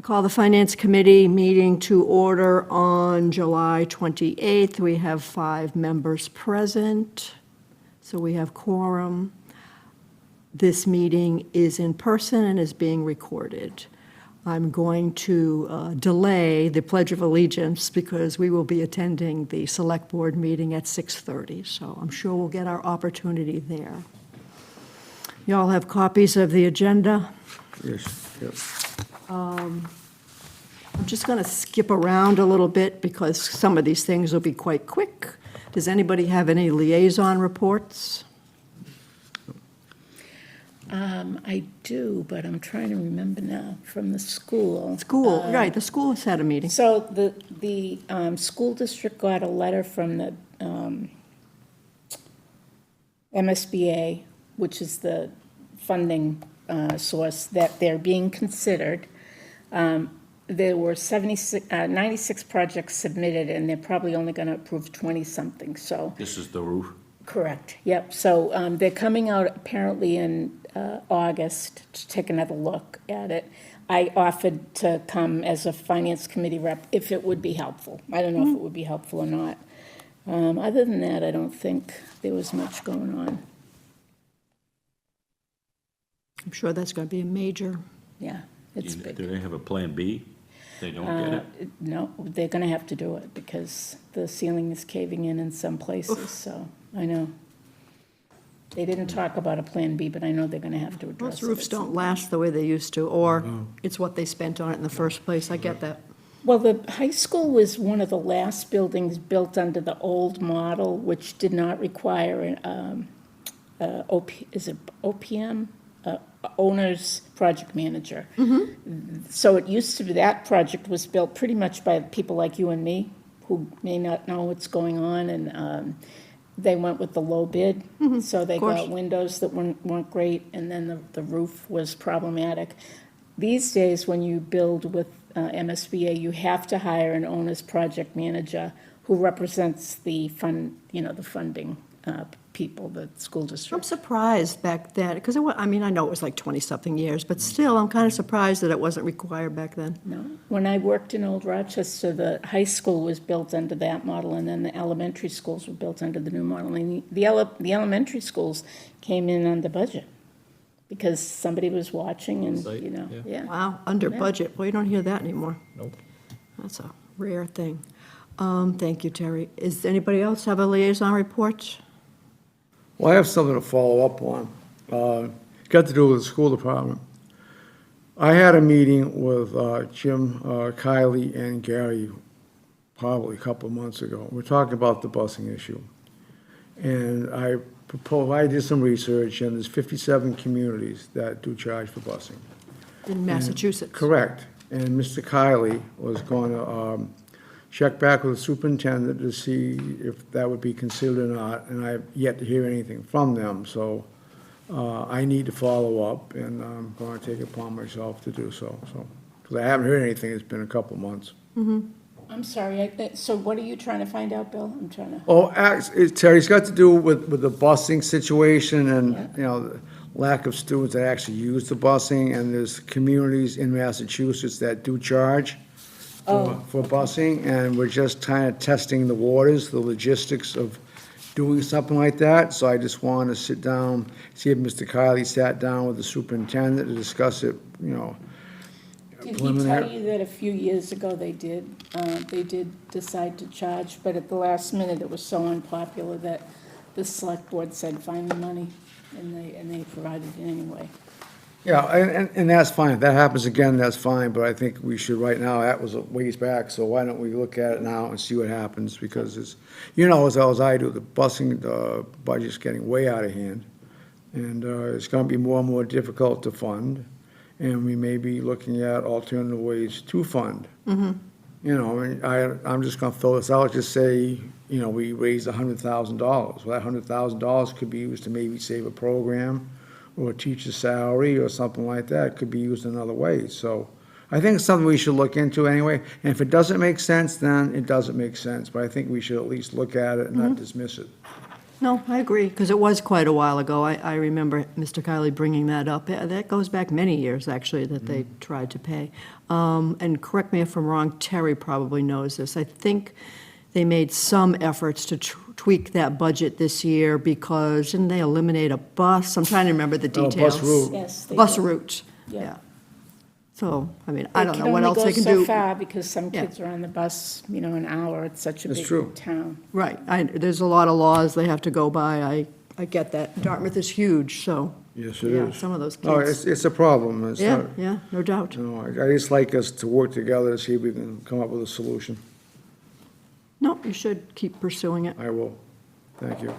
Call the Finance Committee meeting to order on July 28th. We have 5 members present, so we have quorum. This meeting is in person and is being recorded. I'm going to delay the Pledge of Allegiance because we will be attending the Select Board meeting at 6:30, so I'm sure we'll get our opportunity there. You all have copies of the agenda? Yes, yep. I'm just going to skip around a little bit because some of these things will be quite quick. Does anybody have any liaison reports? I do, but I'm trying to remember now from the school. School, right, the school has had a meeting. So the school district got a letter from the MSBA, which is the funding source, that they're being considered. There were 96 projects submitted, and they're probably only going to approve 20-something, so. This is the roof? Correct, yep. So they're coming out apparently in August to take another look at it. I offered to come as a finance committee rep if it would be helpful. I don't know if it would be helpful or not. Other than that, I don't think there was much going on. I'm sure that's going to be a major. Yeah, it's big. Do they have a plan B? They don't get it? No, they're going to have to do it because the ceiling is caving in some places, so I know. They didn't talk about a Plan B, but I know they're going to have to address it. Most roofs don't last the way they used to, or it's what they spent on it in the first place. I get that. Well, the high school was one of the last buildings built under the old model, which did not require an OPM? Owner's project manager. So it used to be that project was built pretty much by people like you and me who may not know what's going on, and they went with the low bid. So they got windows that weren't great, and then the roof was problematic. These days, when you build with MSBA, you have to hire an owner's project manager who represents the the funding people, the school I'm district. surprised back then, because I know it was like 20-something years, but still, I'm kind of surprised that it wasn't required back then. No, when I worked in Old Rochester, the high school was built under that model, and then the elementary schools were built under the new model. And the elementary schools came in under budget because somebody was watching and, yeah. Wow, under budget. Well, you don't hear that anymore. Nope. That's a rare thing. Thank you, Terry. Does anybody else have a liaison report? Well, I have something to follow up on. It's got to do with the school department. I had a meeting with Jim, Kylie, and Gary probably a couple of months ago. We're talking about the busing issue. And I did some research, and there's 57 communities that do charge for busing. In Massachusetts? Correct. And Mr. Kylie was going to check back with the superintendent to see if that would be considered or not, and I have yet to hear anything from them, so I need to follow up, and I'm going to take it upon myself to do so, because I haven't heard anything. It's been a couple of months. I'm sorry, so what are you trying to find out, Bill? I'm trying to. Oh, Terry, it's got to do with the busing situation and, the lack of students that actually use the busing, and there's communities in Massachusetts that do charge for busing, and we're just kind of testing the waters, the logistics of doing something like that. So I just want to sit down, see if Mr. Kiley sat down with the superintendent to discuss it, Did he tell you that a few years ago they did decide to charge, but at the last minute it was so unpopular that the select board said, find the money, and they provided it anyway. Yeah, and that's fine. If that happens again, that's fine, but I think we should right now, that was a ways back, so why don't we look at it now and see what happens, because it's, as well as I do, the busing, the budget's getting way out of hand, and it's gonna be more and more difficult to fund, and we may be looking at alternative ways to fund. I'm just gonna throw this out, just say, we raised $100,000. Well, that $100,000 could be used to maybe save a program, or a teacher's salary, or something like that. It could be used in other ways. So I think it's something we should look into anyway. And if it doesn't make sense, then it doesn't make sense. But I think we should at least look at it and not dismiss it. No, I agree, because it was quite a while ago. I remember Mr. Kiley bringing that up. Yeah, that goes back many years, actually, that they tried to pay. And correct me if I'm wrong, Terry probably knows this. I think they made some efforts to tweak that budget this year because, didn't they eliminate a bus? I'm trying to remember the Oh, details. bus route. Yes. they Bus did. route, Yeah. yeah. So, I mean, I don't They know what else they can only go do. so far because some Yeah. kids are on the bus, an hour. It's such a That's big true. town. Right, there's a lot of laws they have to go by. I get that. Dartmouth is huge, so. Yes, it Yeah, is. some of those No, kids. it's a problem. It's Yeah, not, yeah, no doubt. I just like us to work together to see if we can come up with a solution. No, you should keep pursuing it. I will. Thank you.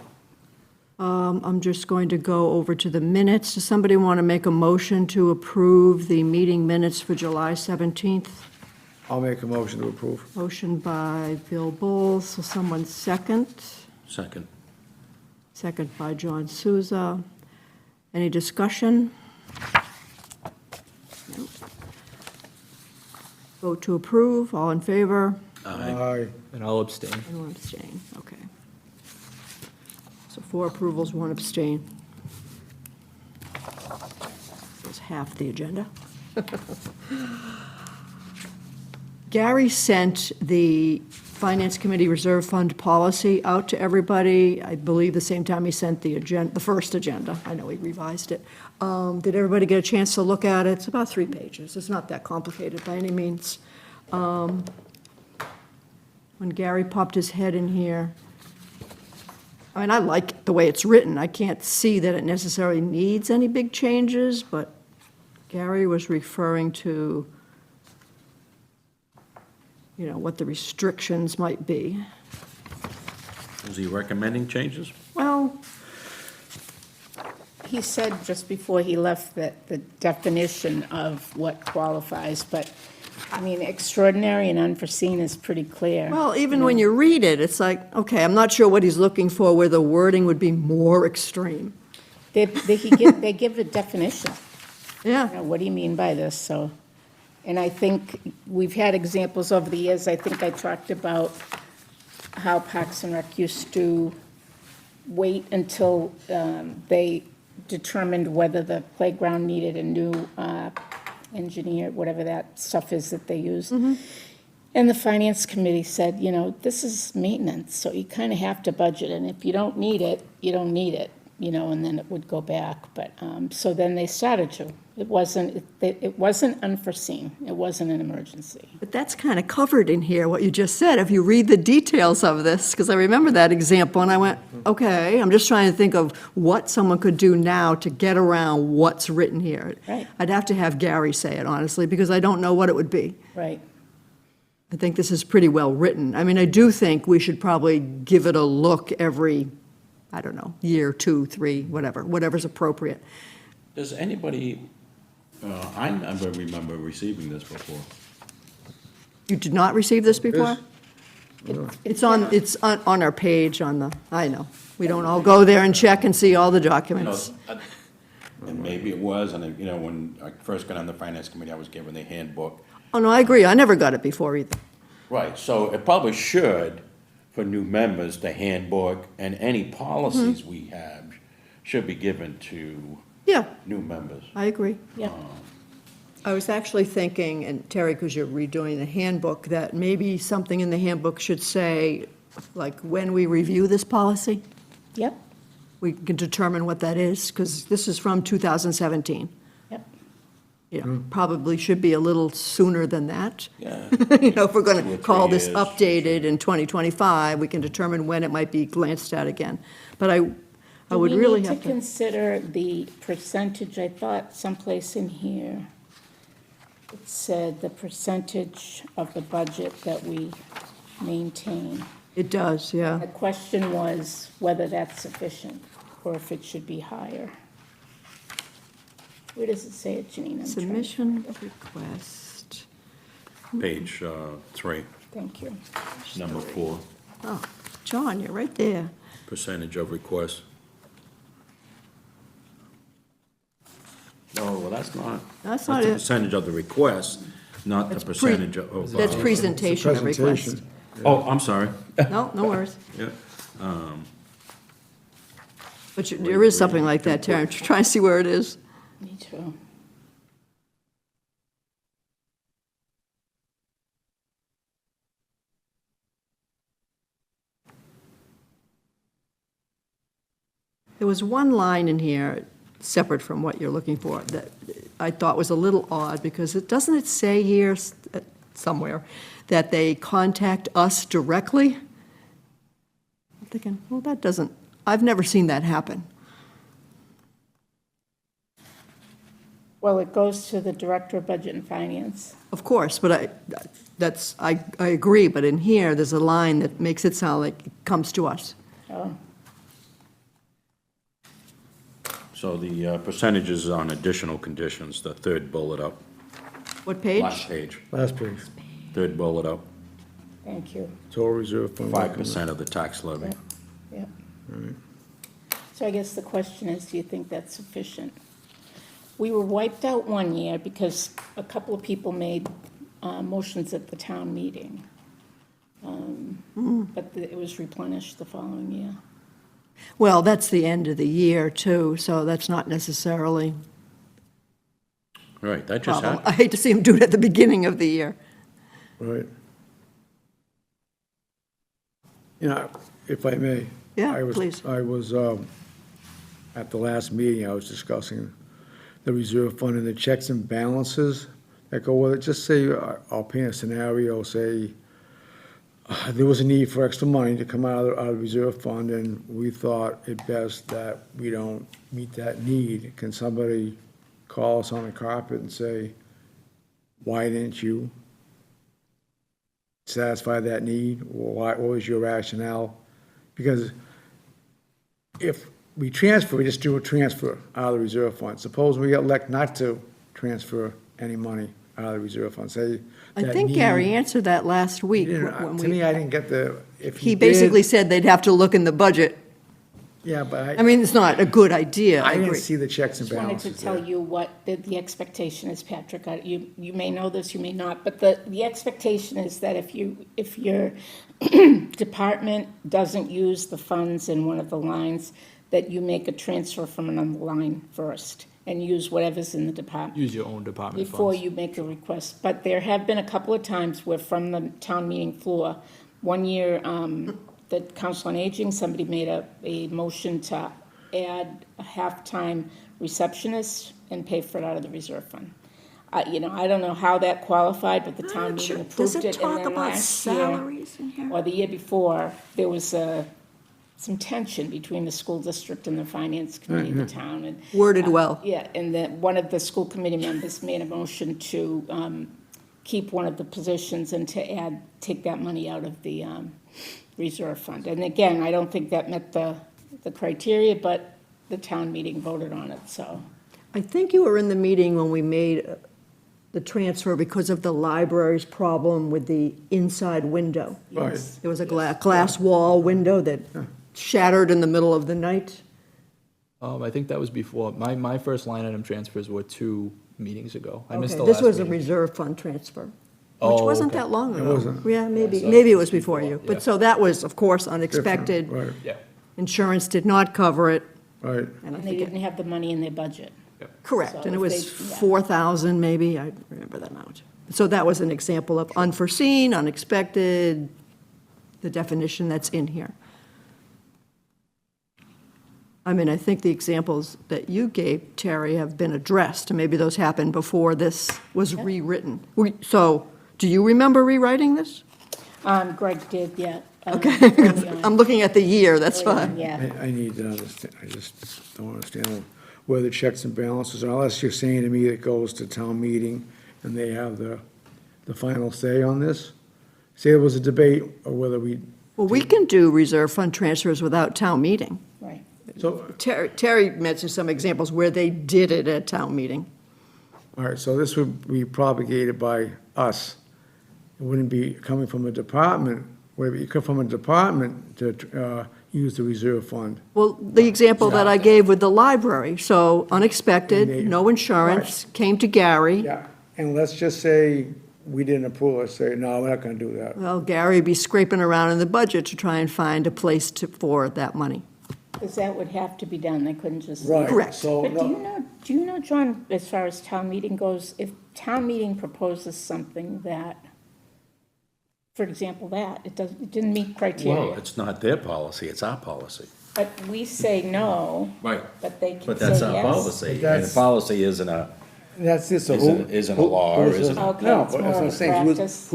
I'm just going to go over to the minutes. Does somebody want to make a motion to approve the meeting minutes for July 17th? I'll make a motion to approve. Motion by Bill Bowles, will someone second? Second. Second by John Souza. Any discussion? No. Vote to approve, all in favor? Aye. And I'll abstain. And one abstain, okay. So 4 approvals, 1 abstain. That's half the agenda. Gary sent the Finance Committee Reserve Fund policy out to everybody, I believe the same time he sent the first agenda. I know he revised it. Did everybody get a chance to look at it? It's about 3 pages. It's not that complicated by any means. When Gary popped his head in here, I mean, I like the way it's written. I can't see that it necessarily needs any big changes, but Gary was referring to, what the restrictions might be. Was he recommending changes? Well, He said just before he left that the definition of what qualifies, but, extraordinary and unforeseen is pretty clear. well, even when you read it, it's like, okay, I'm not sure what he's looking for, where the wording would be more extreme. They give a definition. Yeah, What do you mean by this? So, and I think we've had examples over the years. I think I talked about how Parks and Rec used to wait until they determined whether the playground needed a new engineer, whatever that stuff is that they use. And the Finance Committee said, this is maintenance, so you kind of have to budget, and if you don't need it, you don't need it, and then it would go back. But, so then they started to. It wasn't unforeseen. It wasn't an emergency. but that's kind of covered in here, what you just said, if you read the details of this, because I remember that example, and I went, okay, I'm just trying to think of what someone could do now to get around what's written here. Right. I'd have to have Gary say it, honestly, because I don't know what it would be. Right. I think this is pretty well written. I mean, I do think we should probably give it a look every, I don't know, year, 2, 3, whatever's appropriate. Does anybody, I never remember receiving this before. You did not receive this before? It's on our page on the, I know. We don't all go there and check and see all the documents. And maybe it was, and, when I first got on the Finance Committee, I was given the handbook. Oh, no, I agree. I never got it before either. Right, so it probably should, for new members, the handbook and any policies we have should be given to Yeah, new members. I agree. Yeah. I was actually thinking, and Terry, because you're redoing the handbook, that maybe something in the handbook should say, like, when we review this policy, Yep. we can determine what that is, because this is from 2017. Yep. Probably should be a little sooner than that. Yeah. If we're going 2 or to call 3 this years. updated in 2025, we can determine when it might be glanced at again. But I would really have Do we need to to, consider the percentage? I thought someplace in here, it said the percentage of the budget that we maintain. it does, yeah. The question was whether that's sufficient, or if it should be higher. Where does it say it, Janine? I'm trying- Submission request. Page 3, Thank you. number 4, Oh, John, you're right there. percentage of requests. No, well, that's not. That's not the it. percentage of the request, not the That's pre- percentage of. That's presentation of request. Presentation. Oh, I'm sorry. No, no worries. Yeah. But there is something like that, Terry. I'm trying to see where it is. Me too. There was one line in here, separate from what you're looking for, that I thought was a little odd, because doesn't it say here somewhere that they contact us directly? I'm thinking, well, that doesn't, I've never seen that happen. Well, it goes to the Director of Budget and Finance. Of course, but I agree, but in here, there's a line that makes it sound like it comes to us. Oh, So the percentages on additional conditions, the third bullet up, What page? last page, Last page, third bullet up, thank you. total reserve fund. 5% of the tax levy. Yep. So I guess the question is, do you think that's sufficient? We were wiped out one year because a couple of people made motions at the town meeting. But it was replenished the following year. Well, that's the end of the year, too, so that's not necessarily Right, that a just problem. happened. I hate to see them do it at the beginning of the year. Right. You know, if I may. Yeah, I was- please. I was, at the last meeting, I was discussing the reserve fund and the checks and balances that go with it. Just say, I'll paint a scenario, say, there was a need for extra money to come out of the reserve fund, and we thought it best that we don't meet that need. Can somebody call us on the carpet and say, why didn't you satisfy that need? Or what was your rationale? Because if we transfer, we just do a transfer out of the reserve fund. Suppose we elect not to transfer any money out of the reserve fund, say. I that think need- Gary answered that last week. He didn't- when To we- me, I didn't get the, if he He did. basically said they'd have to look in the budget. Yeah, but I mean, it's not a good idea, I I didn't agree. see the checks and Just wanted balances to tell there. you what the expectation is, Patrick. You may know this, you may not, but the expectation is that if your department doesn't use the funds in one of the lines, that you make a transfer from another line first and use whatever's in the department Use your own department before funds. you make a request. But there have been a couple of times where from the town meeting floor, one year, the Council on Aging, somebody made a motion to add a half-time receptionist and pay for it out of the reserve fund. I don't know how that qualified, but the town meeting Does approved it it. And talk then about last year, salaries in here? or the year before, there was some tension between the school district and the finance committee of the town. And Worded well. yeah, and then one of the school committee members made a motion to keep one of the positions and to take that money out of the reserve fund. And again, I don't think that met the criteria, but the town meeting voted on it, so. I think you were in the meeting when we made the transfer because of the library's problem with the inside window. Right. There was a glass wall window that shattered in the middle of the night. I think that was before, my first line item transfers were 2 meetings ago. I missed Okay, the this last was a meeting. reserve fund transfer, which Oh, wasn't okay. that long ago. wasn't. Yeah, maybe so it it was before you. yeah. But so that was, of course, unexpected. Right, Yeah, Insurance did not cover it, right. and I And they think, didn't have the money in their budget. correct, So and it if was they- yeah. 4,000 maybe, I remember that amount. So that was an example of unforeseen, unexpected, the definition that's in here. I mean, I think the examples that you gave, Terry, have been addressed, and maybe those happened before this was rewritten. So, do you remember rewriting this? Greg did, yeah. Okay, early on. I'm looking at the year, that's Early on, fine. Yeah. I need to understand, I just don't understand where the checks and balances are, unless you're saying to me it goes to town meeting and they have the final say on this. Say there was a debate or whether we, Well, we can do reserve fund transfers without town meeting. Right. so, Terry mentioned some examples where they did it at town meeting. all right, so this would be propagated by us. It wouldn't be coming from a department, where you come from a department to use the reserve fund. Well, the example that I gave with the library, so unexpected, no insurance, came to Gary. Yeah, and let's just say we didn't approve it, say, no, we're not gonna do that. Well, Gary would be scraping around in the budget to try and find a place for that money. Because that would have to be done, they couldn't just. Right. Correct. So, But no, do you know, John, as far as town meeting goes, if town meeting proposes something that, for example, it didn't meet Well, criteria, it's not their policy, it's our policy. but we say no, Right. but they can But say that's yes. our policy, But and that's- the policy isn't a, that's it, so who? Isn't a law, or who's- isn't- Okay, No, it's but more that's what I'm of a saying, practice.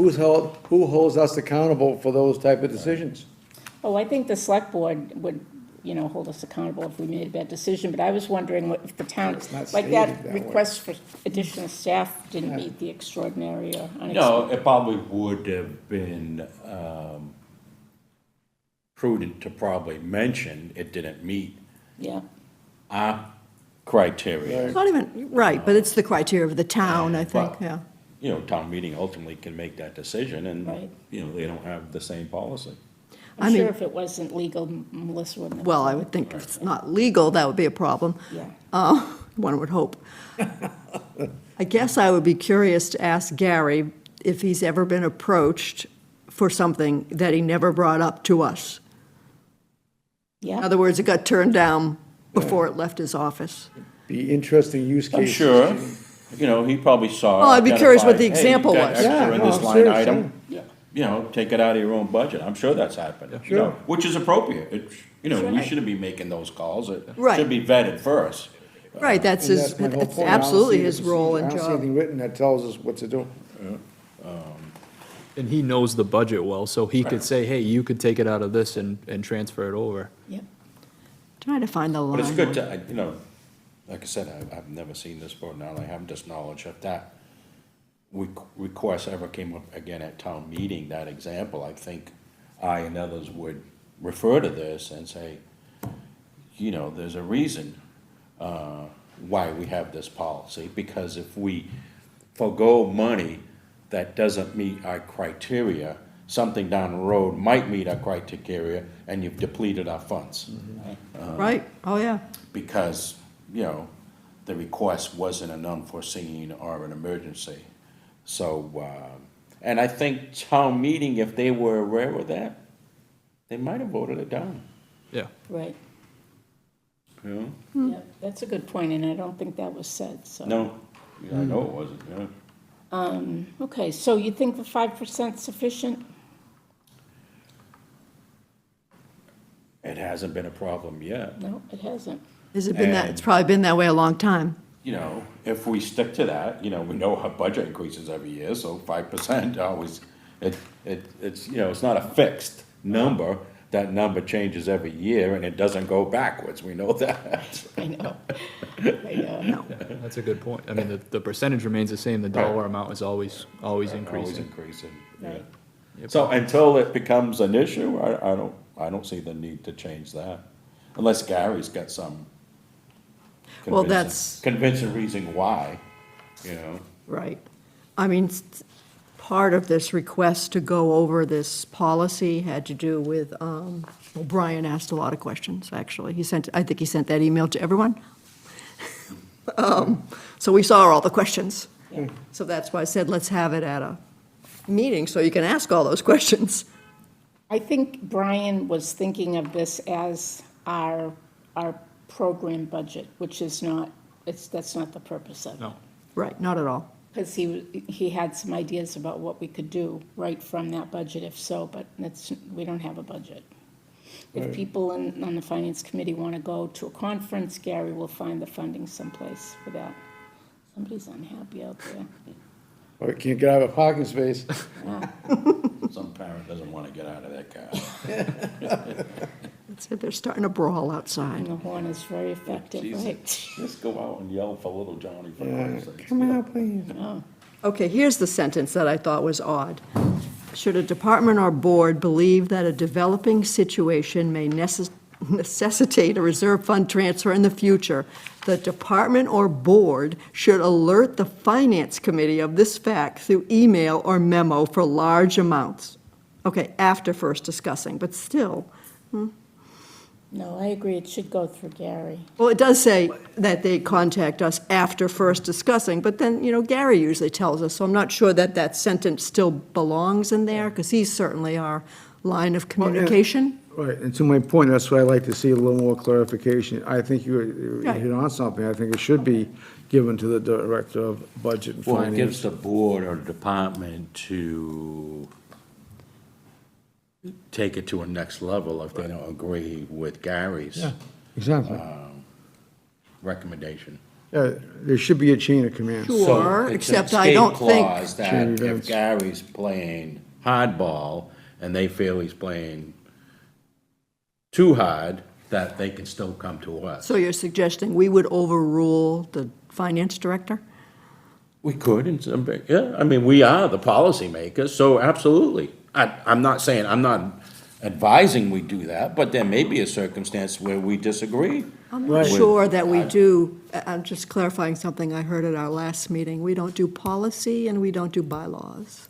who holds us accountable for those type of decisions? Oh, I think the select board would, hold us accountable if we made a bad decision, but I was wondering what, if the town, It's not like stated that that way. request for additional staff didn't meet the extraordinary or unexpected. no, it probably would have been, prudent to probably mention it didn't meet Yeah, our criteria. It's not even, right, but it's the criteria of the town, I think, But- yeah. Town meeting ultimately can make that decision, and, Right. they don't have the same policy. I I'm sure mean- if it wasn't legal, Melissa wouldn't have. Well, I would think if it's not legal, that would be a problem. Yeah, One would hope. I guess I would be curious to ask Gary if he's ever been approached for something that he never brought up to us. In yeah, other words, it got turned down before it left his office. Be interesting use I'm cases. sure, he probably saw. Well, I'd be curious what the identified, hey, example you've got was. extra Yeah, in no, this I'm line serious, item, take it out of your own budget, I'm sure that's happened, Sure. which is appropriate, we Sure. shouldn't be making those calls, it Right. should be vetted first. Right, that's And his, that's my whole it's point. I don't absolutely see- his role and I don't see job. anything written that tells us what to do. And he knows the budget well, so he could say, hey, you could take it out of this and transfer it over. yeah. Trying to find the line. But it's good to, like I said, I've never seen this before, now I have this knowledge. If that request ever came up again at town meeting, that example, I think I and others would refer to this and say, there's a reason why we have this policy, because if we forego money that doesn't meet our criteria, something down the road might meet our criteria, and you've depleted our funds. Right, oh, yeah. Because, the request wasn't an unforeseen or an emergency. So, and I think town meeting, if they were aware of that, they might have voted it down, Yeah. Right, you yeah, that's a good point, and I don't think that was said, so. No, I know it wasn't, Okay, so you think the 5% sufficient? It hasn't been a problem yet. No, it hasn't. Has it been that, it's probably been that way a long time. If we stick to that, we know our budget increases every year, so 5% always, it's not a fixed number. That number changes every year, and it doesn't go backwards, we know that. I know, I know. That's a good point. I mean, the percentage remains the same, the dollar amount is always Always increasing. increasing, yeah. Right. So until it becomes an issue, I don't see the need to change that, unless Gary's got some Well, that's- convincing reason why, Right. I mean, part of this request to go over this policy had to do with, well, Brian asked a lot of questions, actually. I think he sent that email to everyone. So we saw all the questions. So that's why I said, let's have it at a meeting, so you can ask all those questions. I think Brian was thinking of this as our program budget, which is not, that's not the purpose of it. No. Right, not at all. Because he had some ideas about what we could do right from that budget, if so, but we don't have a budget. If people on the finance committee want to go to a conference, Gary will find the funding someplace for that. Somebody's unhappy out there. Or we can't get out of a parking space. some parent doesn't wanna get out of their car. That's it, they're starting to brawl And outside. the horn is very effective, Jesus. right? Just go out and yell for little Johnny for Yeah, Christ's sake. come out, please. Oh, Okay, here's the sentence that I thought was odd. Should a department or board believe that a developing situation may necessitate a reserve fund transfer in the future, the department or board should alert the finance committee of this fact through email or memo for large amounts. Okay, after first discussing, but still. no, I agree, it should go through Gary. Well, it does say that they contact us after first discussing, but then, Gary usually tells us, so I'm not sure that that sentence still belongs in there, because he's certainly our line of communication. Right, and to my point, that's what I'd like to see, a little more clarification. I think you Right. hit on something. I think it should be given to the Director of Budget and Well, it gives Finance. the board or department to take it to a next level if they don't agree with Gary's Yeah, exactly. recommendation. Yeah, there should be a chain of command. Sure. So Or, it's an except I escape don't think- clause that Chain if events. Gary's playing hardball and they feel he's playing too hard, that they can still come to us. So you're suggesting we would overrule the finance director? We could, in some, yeah, I mean, we are the policymakers, so absolutely. I'm not saying, I'm not advising we do that, but there may be a circumstance where we disagree. I'm not Right. sure that we do, I'm just clarifying something I heard at our last meeting. We don't do policy and we don't do bylaws.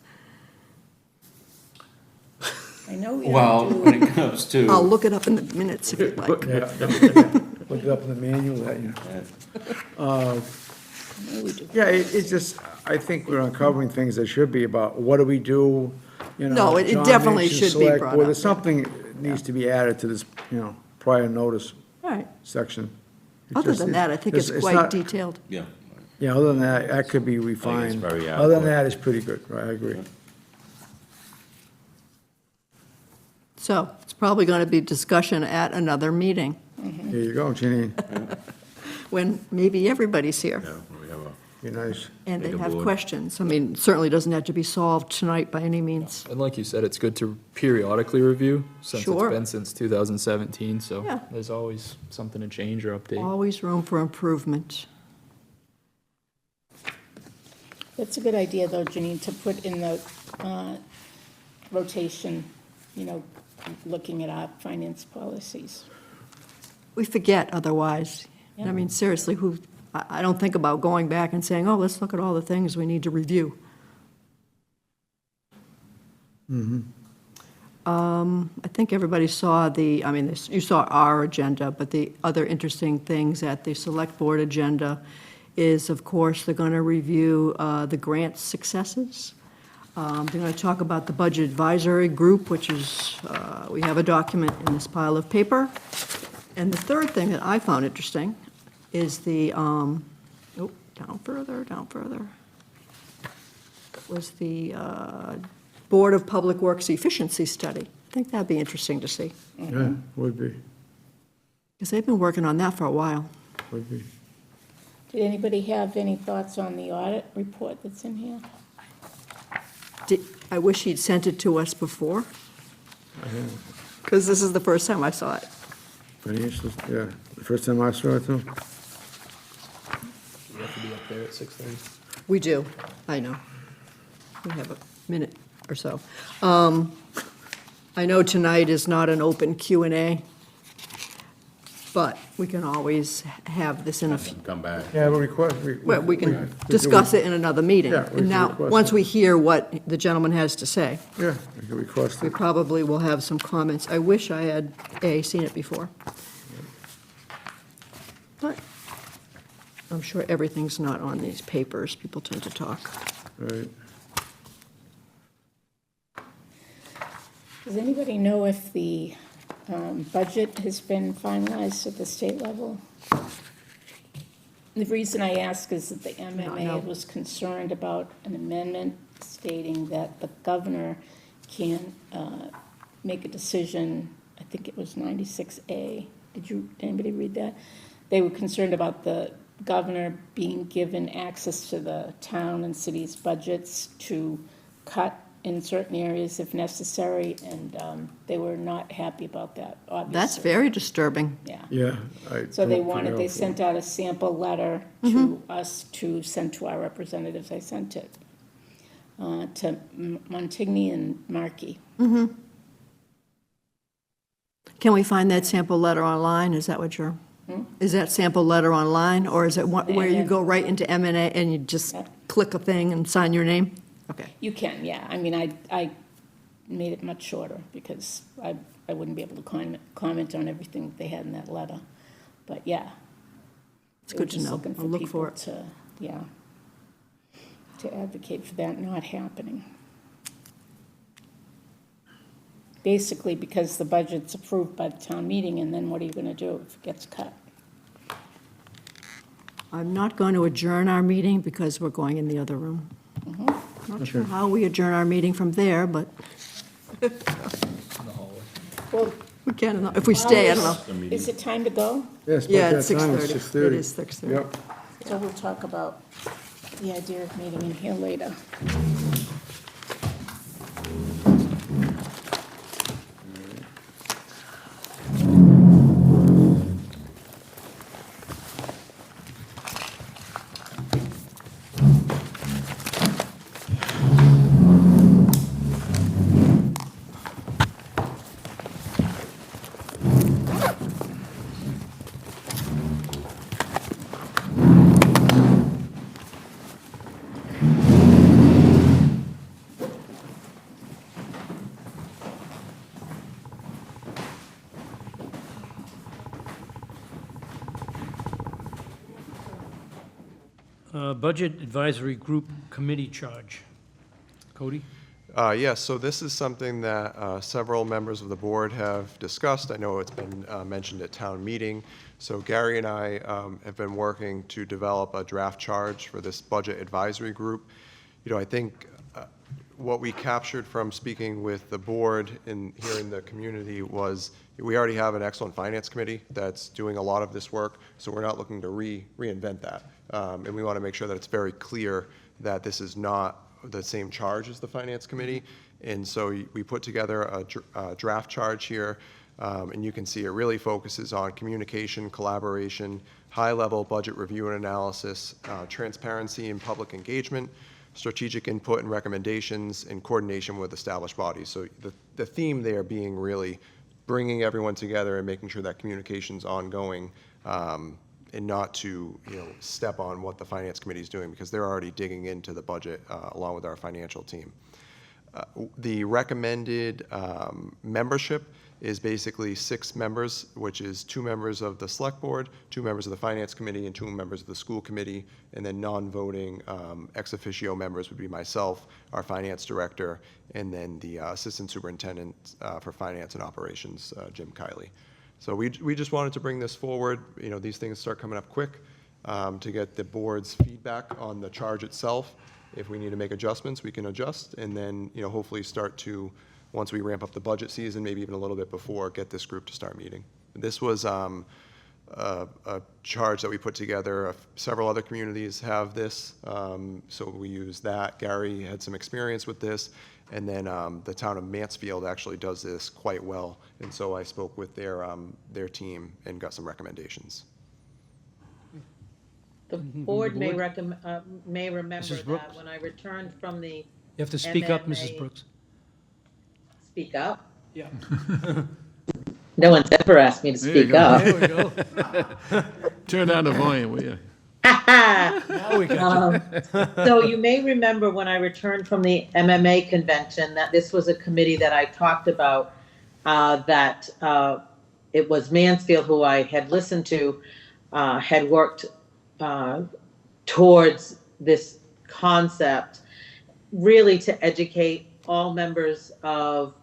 I know we Well, don't do, when it comes to. I'll look it up in the minutes if you'd like. Yeah, look it up in the manual, that, you know. I know we do. Yeah, it's just, I think we're uncovering things that should be about, what do we do, you know? No, it John definitely mentioned should be select brought board. up, There's something that needs to be added to this, prior notice All right. section. It Other just- than that, I think it's quite not- detailed. Yeah, Yeah, other than that, that could be refined. very Other than adequate. that, it's pretty good, right, I agree. So it's probably going to be discussion at another meeting, There you go, Janine, when maybe everybody's here yeah, we have a. be nice. and they Take a have board. questions. I mean, certainly doesn't have to be solved tonight by any means. And like you said, it's good to periodically review, since it's Sure. been since 2017, so Yeah. there's always something to change or update. Always room for improvement. That's a good idea, though, Janine, to put in the rotation, looking at our finance policies. We forget otherwise. I mean, seriously, I don't think about going back and saying, oh, let's look at all the things we need to review. I think everybody saw you saw our agenda, but the other interesting things at the Select Board agenda is, of course, they're going to review the grant successes. They're going to talk about the Budget Advisory Group, which is, we have a document in this pile of paper. And the third thing that I found interesting is down further, was the Board of Public Works Efficiency Study. I think that'd be interesting to see, Yeah, would be, because they've been working on that for a while. would be. Did anybody have any thoughts on the audit report that's in here? I wish he'd sent it to us before, because this is the first time I saw it. Financials, yeah, the first time I saw it too. You have to be up there at 6:30. We do, I know. We have a minute or so. I know tonight is not an open Q&A, but we can always have this in a, Come back. Yeah, but request. well, we can discuss it in another meeting. Yeah, we And can now, request once it. we hear what the gentleman has to say, Yeah, we can request we it. probably will have some comments. I wish I had, seen it before. But I'm sure everything's not on these papers. People tend to talk. Right. Does anybody know if the budget has been finalized at the state level? The reason I ask is that the know. MMA was concerned about an amendment stating that the governor can make a decision, I think it was 96A. Did anybody read that? They were concerned about the governor being given access to the town and city's budgets to cut in certain areas if necessary, and they were not happy about that, obviously. That's very disturbing. Yeah. Yeah. So they sent out a sample letter to us to send to our representatives. I sent it to Montigny and Markey. Can we find that sample letter online? Is that what you're, is that sample letter online, or is it where you go right into M&A and you just click a thing and sign your name? Okay. You can, yeah. I mean, I made it much shorter because I wouldn't be able to comment on everything they had in that letter. But, yeah. It's good to know. I'll look for it. To advocate for that not happening. basically because the budget's approved by the town meeting, and then what are you gonna do if it gets cut? I'm not going to adjourn our meeting because we're going in the other room. Not sure how we adjourn our meeting from there, but Well, we can, if we stay, I don't know. is it time to go? Yes, Yeah, but it's that time 6:30. is 6:30. It is 6:30. Yep. So we'll talk about the idea of meeting in here later. Budget Advisory Group Committee charge. Cody? Yes, so this is something that several members of the board have discussed. I know it's been mentioned at town meeting. So Gary and I have been working to develop a draft charge for this budget advisory group. You know, I think what we captured from speaking with the board and here in the community was we already have an excellent finance committee that's doing a lot of this work, so we're not looking to reinvent that. And we want to make sure that it's very clear that this is not the same charge as the finance committee. And so we put together a draft charge here, and you can see it really focuses on communication, collaboration, high-level budget review and analysis, transparency and public engagement, strategic input and recommendations, and coordination with established bodies. So the theme there being really bringing everyone together and making sure that communication's ongoing, and not to, step on what the finance committee is doing, because they're already digging into the budget along with our financial team. The recommended membership is basically 6 members, which is 2 members of the select board, 2 members of the finance committee, and 2 members of the school committee, and then non-voting ex officio members would be myself, our finance director, and then the assistant superintendent for finance and operations, Jim Kiley. So we just wanted to bring this forward. These things start coming up quick, to get the board's feedback on the charge itself. If we need to make adjustments, we can adjust, and then, hopefully start to, once we ramp up the budget season, maybe even a little bit before, get this group to start meeting. This was a charge that we put together. Several other communities have this, so we use that. Gary had some experience with this, and then the town of Mansfield actually does this quite well, and so I spoke with their team and got some recommendations. The board may remember Mrs. Brooks? that when I returned from the You have to speak up, MMA. Mrs. Brooks. speak up. Yeah. No one's ever asked me to speak up. There we go. Turn down the volume, will you? Now we got you. So you may remember when I returned from the MMA convention that this was a committee that I talked about, that it was Mansfield, who I had listened to, had worked towards this concept, really to educate all members of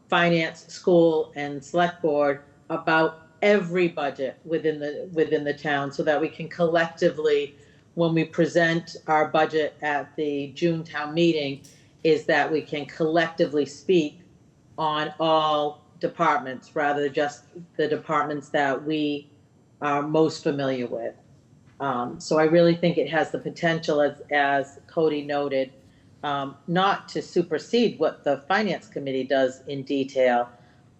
finance, school, and select board about every budget within the town, so that we can collectively, when we present our budget at the June town meeting, is that we can collectively speak on all departments, rather than just the departments that we are most familiar with. So I really think it has the potential, as Cody noted, not to supersede what the finance committee does in detail,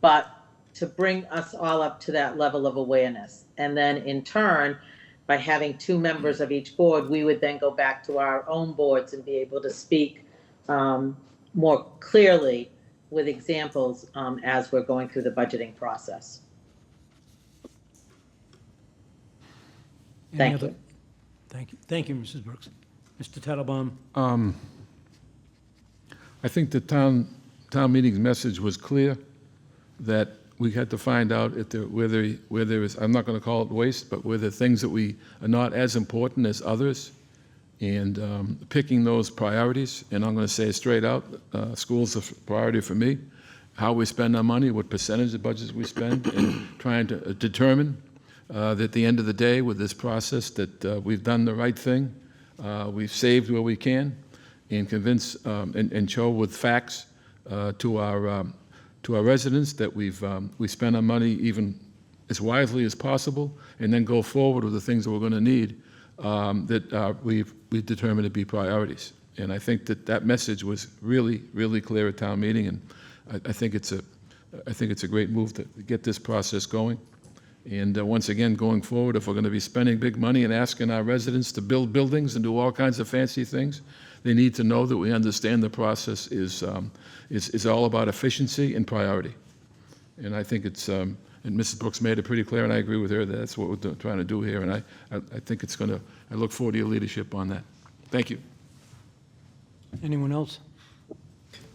but to bring us all up to that level of awareness. And then in turn, by having 2 members of each board, we would then go back to our own boards and be able to speak more clearly with examples as we're going through the budgeting process. Any Thank other- you. Thank you. Thank you, Mrs. Brooks. Mr. Tattelbaum? I think the town meeting's message was clear, that we had to find out if where there is, I'm not going to call it waste, but where there are things that we are not as important as others, and picking those priorities. And I'm going to say straight out, school's a priority for me, how we spend our money, what percentage of budgets we spend, and trying to determine that at the end of the day with this process that we've done the right thing, we've saved where we can, and convince and show with facts to our residents that we spend our money even as wisely as possible, and then go forward with the things that we're going to need that we've determined to be priorities. And I think that message was really, really clear at town meeting, and I think it's a great move to get this process going. And once again, going forward, if we're going to be spending big money and asking our residents to build buildings and do all kinds of fancy things, they need to know that we understand the process is all about efficiency and priority. And I think it's, and Mrs. Brooks made it pretty clear, and I agree with her that that's what we're trying to do here. And I think it's going to, I look forward to your leadership on that. Thank you. Anyone else?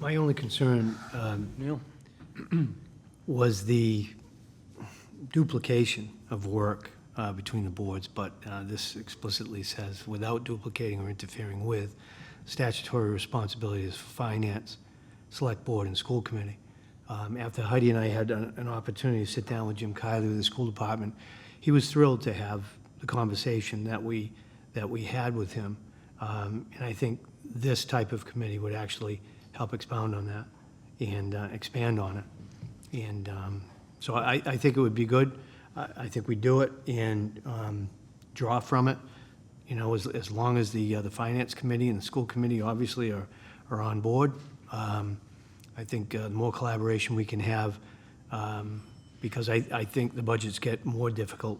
My only concern Neil? was the duplication of work between the boards, but this explicitly says, without duplicating or interfering with statutory responsibilities for finance, select board, and school committee. After Heidi and I had an opportunity to sit down with Jim Kiley with the school department, he was thrilled to have the conversation that we had with him. And I think this type of committee would actually help expound on that and expand on it. And so I think it would be good. I think we do it and draw from it, you know, as long as the finance committee and the school committee obviously are on board. I think the more collaboration we can have, because I think the budgets get more difficult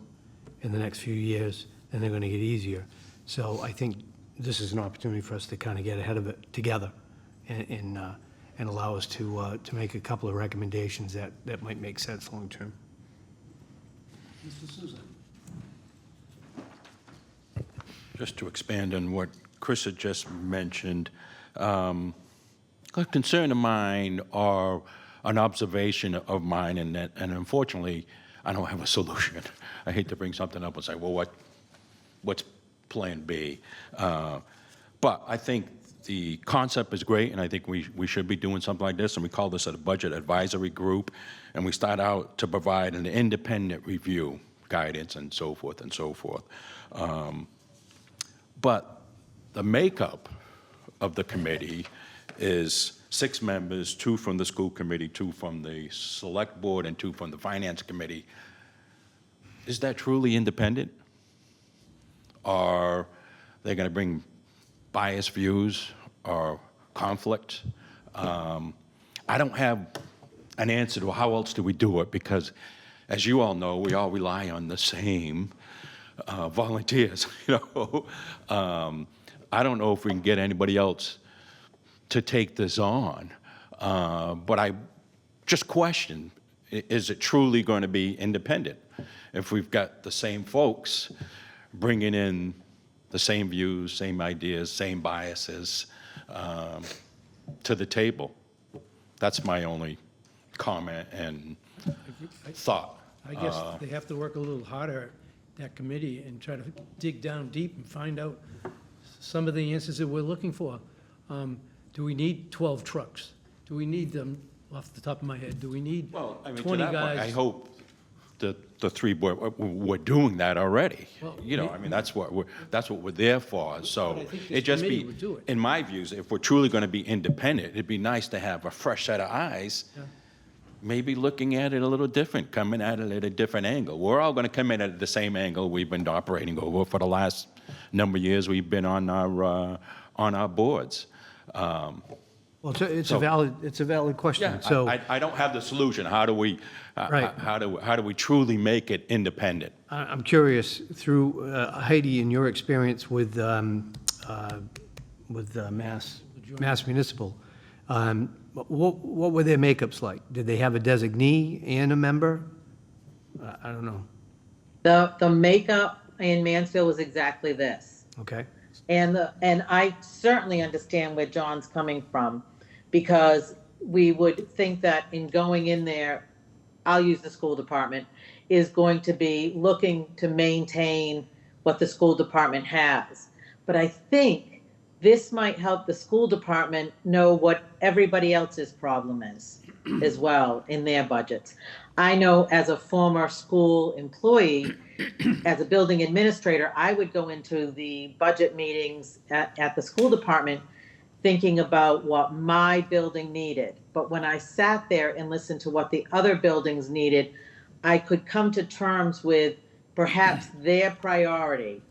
in the next few years, and they're going to get easier. So I think this is an opportunity for us to kind of get ahead of it together and allow us to make a couple of recommendations that might make sense long term. Mr. Souza? Just to expand on what Chris had just mentioned, a concern of mine or an observation of mine, and unfortunately, I don't have a solution. I hate to bring something up and say, well, what's plan B? But I think the concept is great, and I think we should be doing something like this, and we call this a budget advisory group, and we start out to provide an independent review, guidance, and so forth and so forth. But the makeup of the committee is 6 members, 2 from the school committee, 2 from the select board, and 2 from the finance committee. Is that truly independent? Are they going to bring biased views or conflict? I don't have an answer to how else do we do it, because as you all know, we all rely on the same volunteers. You know, I don't know if we can get anybody else to take this on, but I just question: is it truly going to be independent if we've got the same folks bringing in the same views, same ideas, same biases to the table? That's my only comment and thought. I guess they have to work a little harder, that committee, and try to dig down deep and find out some of the answers that we're looking for. Do we need 12 trucks? Do we need them, off the top of my head, do we need 20 guys? I hope that the 3 board, we're doing that already. Well, You know, I mean, that's what we're there for. So But I think this it just committee be, would do it. in my views, if we're truly going to be independent, it'd be nice to have a fresh set of eyes, maybe looking at it a little different, coming at it at a different angle. We're all going to come in at the same angle we've been operating over for the last number of years we've been on our boards. Well, it's So- a valid question. Yeah, So I don't have the solution. How do we, Right. how do we truly make it independent? I'm curious, through Heidi, in your experience with Mass Municipal, what were their makeups like? Did they have a designee and a member? I don't know. The makeup in Mansfield was exactly this. Okay. And I certainly understand where John's coming from, because we would think that in going in there, I'll use the school department, is going to be looking to maintain what the school department has. But I think this might help the school department know what everybody else's problem is. as well in their budgets. I know as a former school employee, as a building administrator, I would go into the budget meetings at the school department thinking about what my building needed. But when I sat there and listened to what the other buildings needed, I could come to terms with perhaps their priority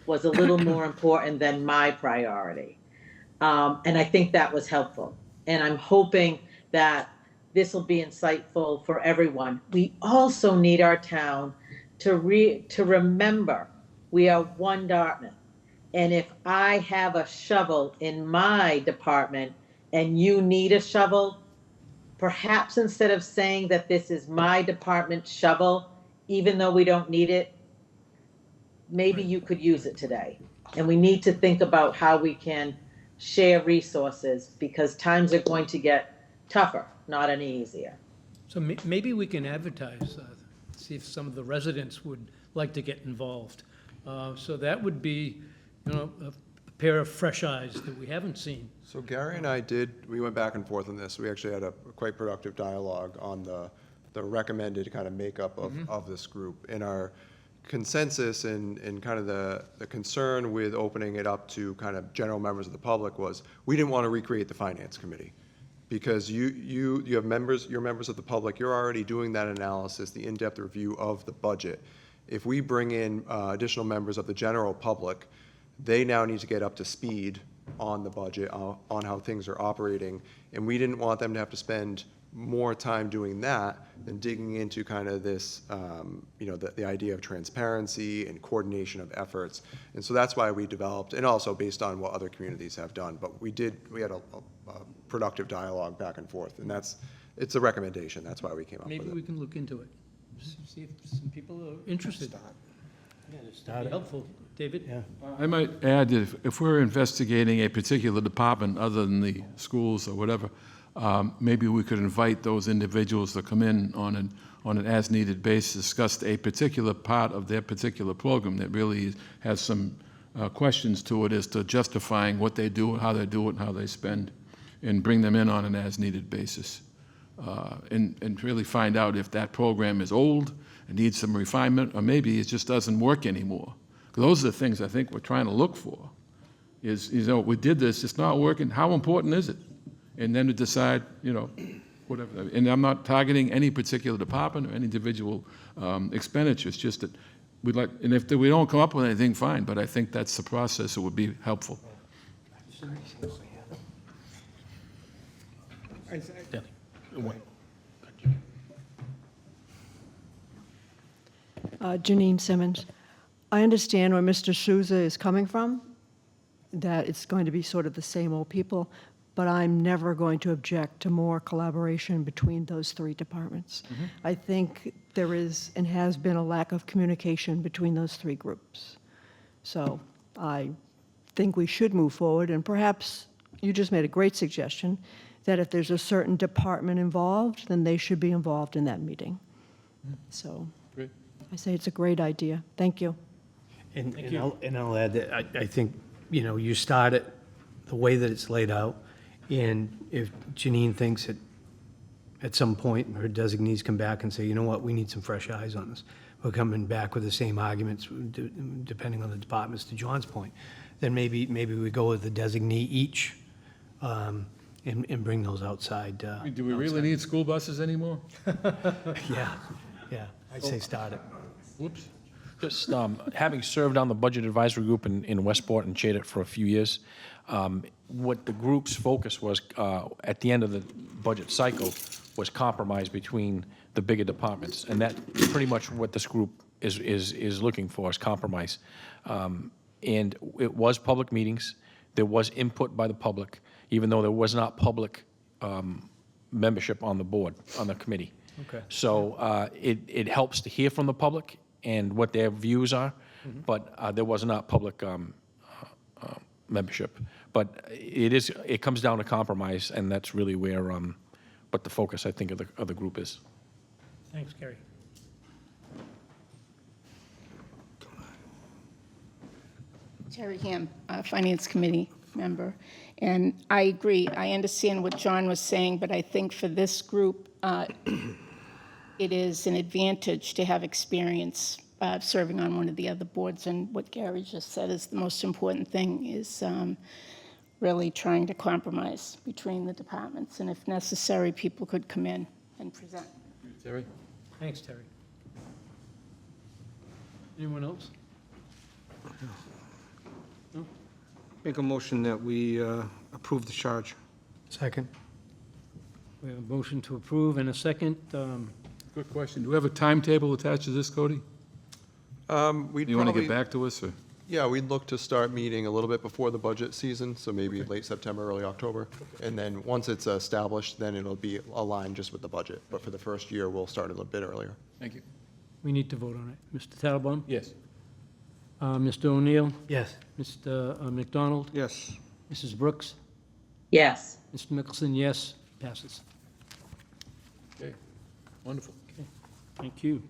was a little more important than my priority. And I think that was helpful. And I'm hoping that this will be insightful for everyone. We also need our town to remember we are one Dartmouth. And if I have a shovel in my department and you need a shovel, perhaps instead of saying that this is my department shovel, even though we don't need it, maybe you could use it today. And we need to think about how we can share resources because times are going to get tougher, not any easier. So maybe we can advertise, see if some of the residents would like to get involved. So that would be, a pair of fresh eyes that we haven't seen. So Gary and I we went back and forth on this. We actually had a quite productive dialogue on the recommended kind of makeup of this group. In our consensus and kind of the concern with opening it up to kind of general members of the public was, we didn't want to recreate the finance committee. Because you have you're members of the public, you're already doing that analysis, the in-depth review of the budget. If we bring in additional members of the general public, they now need to get up to speed on the budget, on how things are operating, and we didn't want them to have to spend more time doing that than digging into kind of this, the idea of transparency and coordination of efforts. And so that's why we developed, and also based on what other communities have done, but we had a productive dialogue back and forth, and it's a recommendation, that's why we came up with it. Maybe we can look into it, see if some people are interested. That'd be helpful. David? Yeah. I might add that if we're investigating a particular department other than the schools or whatever, maybe we could invite those individuals to come in on an as-needed basis, discuss a particular part of their particular program that really has some questions to it as to justifying what they do, how they do it, and how they spend, and bring them in on an as-needed basis. And really find out if that program is old and needs some refinement, or maybe it just doesn't work anymore. Those are the things I think we're trying to look for, is, we did this, it's not working, how important is it? And then to decide, whatever. And I'm not targeting any particular department or any individual expenditures, just that we'd like, and if we don't come up with anything, fine, but I think that's the process that would be helpful. Janine Simmons, I understand where Mr. Souza is coming from, that it's going to be sort of the same old people, but I'm never going to object to more collaboration between those three departments. I think there is and has been a lack of communication between those three groups. So I think we should move forward, and perhaps you just made a great suggestion that if there's a certain department involved, then they should be involved in that meeting. So Great. I say it's a great idea. Thank you. And I'll add that I think, you start it the way that it's laid out, and if Janine thinks that at some point her designees come back and say, you know what, we need some fresh eyes on this, we're coming back with the same arguments depending on the departments, to John's point, then maybe we go with the designee each and bring those outside. Do we really need school buses anymore? Yeah, I'd say start it. Whoops. Just having served on the Budget Advisory Group in Westport and chaired it for a few years, what the group's focus was at the end of the budget cycle was compromise between the bigger departments. And that's pretty much what this group is looking for, is compromise. And it was public meetings. There was input by the public, even though there was not public membership on the board, on the committee. Okay. So it helps to hear from the public and what their views are, but there was not public membership. But it comes down to compromise, and that's really where what the focus, I think, of the group is. Thanks, Gary. Terry Ham, Finance Committee. member. And I agree, I understand what John was saying, but I think for this group, it is an advantage to have experience serving on one of the other boards. And what Gary just said is the most important thing, is really trying to compromise between the departments. And if necessary, people could come in and present. Terry? Thanks, Terry. Anyone else? Make a motion that we approve the charge. Second? We have a motion to approve and a second. Quick question, do we have a timetable attached to this, Cody? We'd Do you want to probably- get back to us, or? Yeah, we'd look to start meeting a little bit before the budget season, so maybe late September, early October. And then, once it's established, then it'll be aligned just with the budget. But for the first year, we'll start a little bit earlier. Thank you. We need to vote on it. Mr. Tattelbaum? Yes. Mr. O'Neill? Yes. Mr. McDonald? Yes. Mrs. Brooks? Yes. Mr. Mickelson, yes. Passes. Okay, wonderful. Thank you.